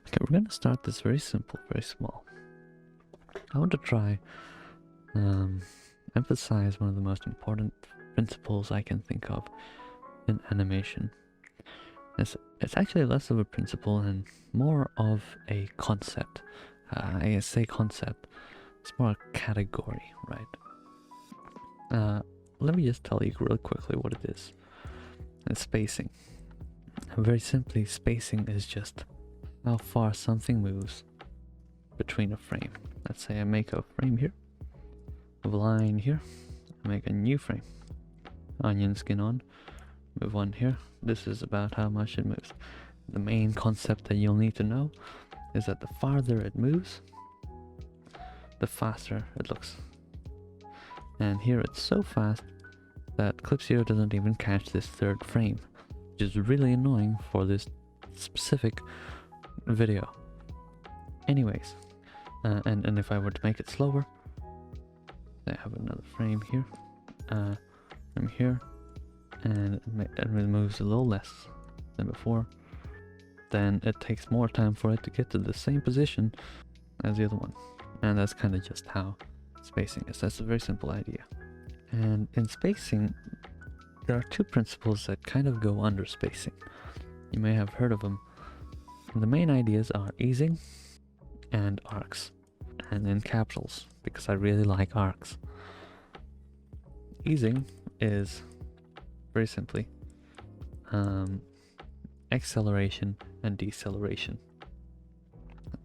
Okay, we're gonna start this very simple, very small. I want to try emphasize one of the most important principles I can think of in animation. It's actually less of a principle and more of a concept. I say concept, it's more a category, right? Let me just tell you real quickly what it is. It's spacing. Very simply, spacing is just how far something moves between a frame. Let's say I make a frame here, a line here, I make a new frame, onion skin on, move on here. This is about how much it moves. The main concept that you'll need to know is that the farther it moves, the faster it looks. And here it's so fast that Clipsio doesn't even catch this third frame, which is really annoying for this specific video. Anyways, and if I were to make it slower, I have another frame here, from here, and it moves a little less than before, then it takes more time for it to get to the same position as the other one. And that's kind of just how spacing is. That's a very simple idea. And in spacing, there are two principles that kind of go under spacing. You may have heard of them. And the main ideas are easing and arcs, and in capitals, because I really like arcs. Easing is very simply acceleration and deceleration.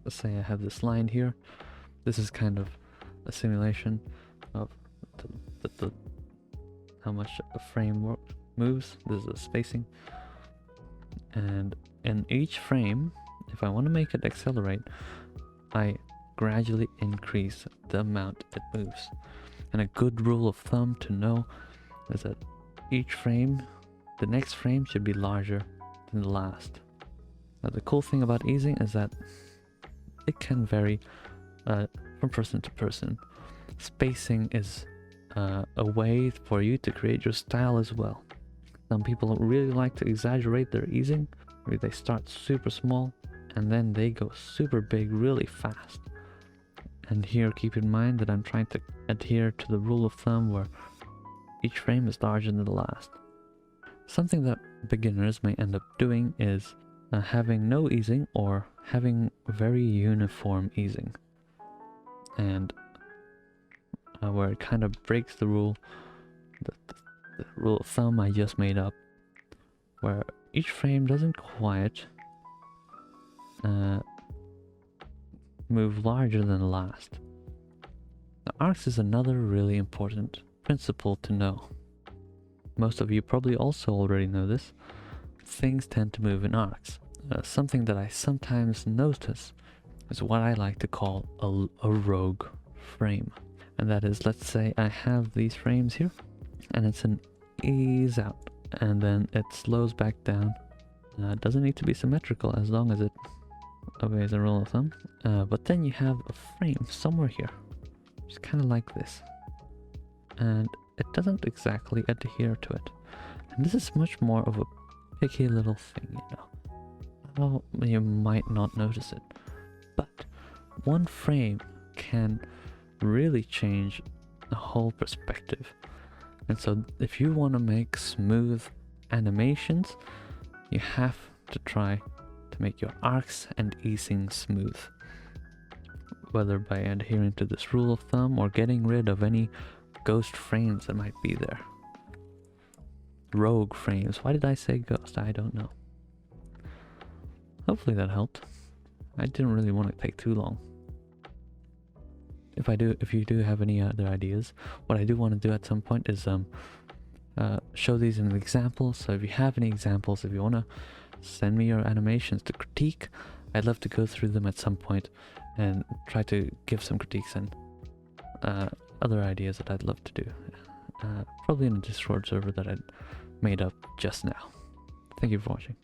Let's say I have this line here. This is kind of a simulation of how much a frame moves. This is the spacing, and in each frame, if I want to make it accelerate, I gradually increase the amount it moves. And a good rule of thumb to know is that each frame, the next frame should be larger than the last. Now the cool thing about easing is that it can vary from person to person. Spacing is a way for you to create your style as well. Some people really like to exaggerate their easing. Maybe they start super small and then they go super big really fast. And here keep in mind that I'm trying to adhere to the rule of thumb where each frame is larger than the last. Something that beginners may end up doing is having no easing or having very uniform easing. And where it kind of breaks the rule, the rule of thumb I just made up, where each frame doesn't quite move larger than the last. Now, arcs is another really important principle to know. Most of you probably also already know this. Things tend to move in arcs. Something that I sometimes notice is what I like to call a rogue frame. And that is, let's say I have these frames here, and it's an ease out, and then it slows back down. It doesn't need to be symmetrical as long as it obeys the rule of thumb. But then you have a frame somewhere here, it's kind of like this, and it doesn't exactly adhere to it. And this is much more of a picky little thing, you know. Well, you might not notice it, but one frame can really change the whole perspective. And so if you want to make smooth animations, you have to try to make your arcs and easing smooth, whether by adhering to this rule of thumb or getting rid of any ghost frames that might be there. Rogue frames. Why did I say ghost? I don't know. Hopefully that helped. I didn't really want to take too long. If you do have any other ideas, what I do want to do at some point is show these in examples. So if you have any examples, if you want to send me your animations to critique, I'd love to go through them at some point and try to give some critiques and other ideas that I'd love to do. Probably in a Discord server that I made up just now. Thank you for watching.